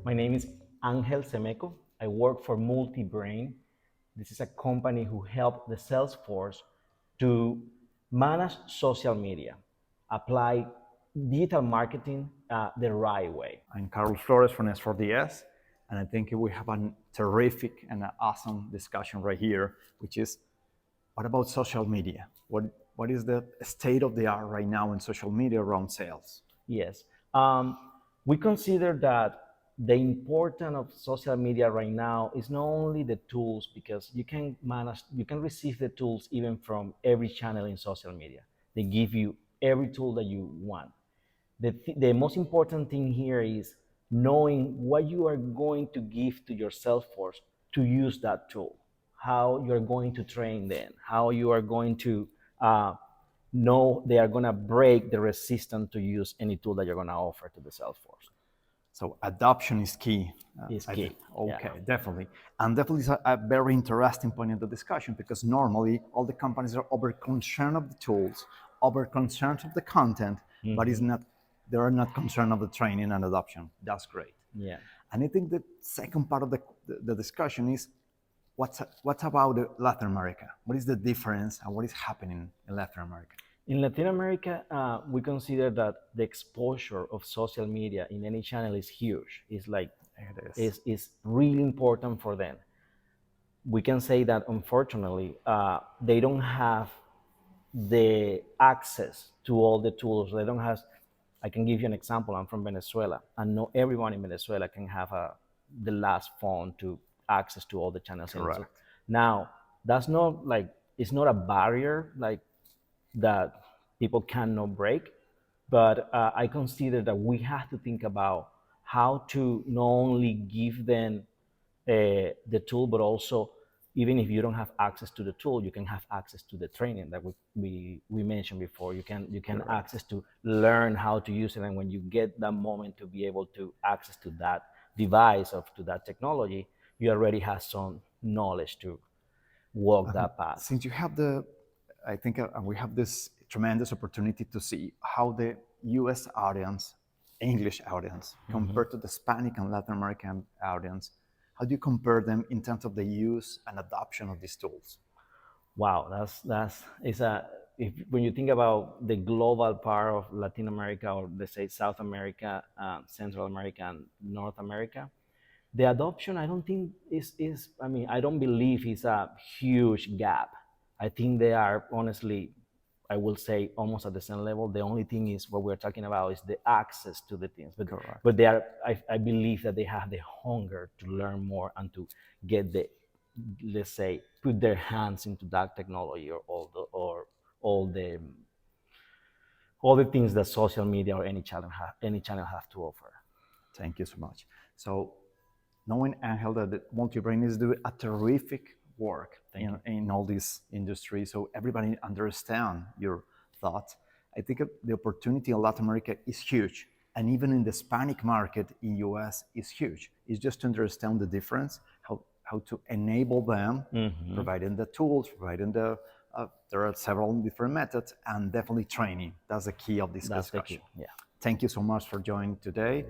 My name is Angel Semeco. I work for Multibrain. This is a company who helped the sales force to manage social media, apply digital marketing the right way. I'm Carlos Flores from S4DS, and I think we have a terrific and an awesome discussion right here, which is what about social media? What is the state of the art right now in social media around sales? Yes. Um, we consider that the importance of social media right now is not only the tools, because you can receive the tools even from every channel in social media. They give you every tool that you want. The most important thing here is knowing what you are going to give to your sales force to use that tool, how you're going to train them, how you are going to know they are going to break the resistance to use any tool that you're going to offer to the sales force. So adoption is key. Is key. Yeah. Okay, definitely. And definitely is a very interesting point in the discussion because normally all the companies are over concerned of the tools, over concerned of the content, but it's not, they are not concerned of the training and adoption. That's great. Yeah. And I think the second part of the discussion is what's about Latin America? What is the difference and what is happening in Latin America? In Latin America, we consider that the exposure of social media in any channel is huge. It's like It is. is really important for them. We can say that unfortunately they don't have the access to all the tools. They don't have. I can give you an example. I'm from Venezuela, and not everyone in Venezuela can have the last phone to access to all the channels. Correct. Now, that's not like it's not a barrier like that people cannot break, but I consider that we have to think about how to not only give them the tool, but also even if you don't have access to the tool, you can have access to the training that we mentioned before. You can access to learn how to use it, and when you get that moment to be able to access to that device or to that technology, you already have some knowledge to walk that path. Since you have I think we have this tremendous opportunity to see how the U.S. audience, English audience, compared to the Hispanic and Latin American audience, how do you compare them in terms of the use and adoption of these tools? Wow, that's is a if when you think about the global part of Latin America, or let's say South America, Central America, and North America, the adoption I don't think is I mean I don't believe is a huge gap. I think they are honestly, I will say, almost at the same level. The only thing is what we're talking about is the access to the things, Correct. but they are I believe that they have the hunger to learn more and to get the, let's say, put their hands into that technology, or all the all the things that social media or any channel have to offer. Thank you so much. So, knowing Angel that the Multibrain is doing a terrific work in all these industries, so everybody understand your thoughts. I think the opportunity in Latin America is huge, and even in the Hispanic market in US is huge. It's just to understand the difference, how to enable them, providing the tools, providing the there are several different methods, and definitely training. That's the key of this That's the discussion. key. Yeah. Thank you so much for joining today.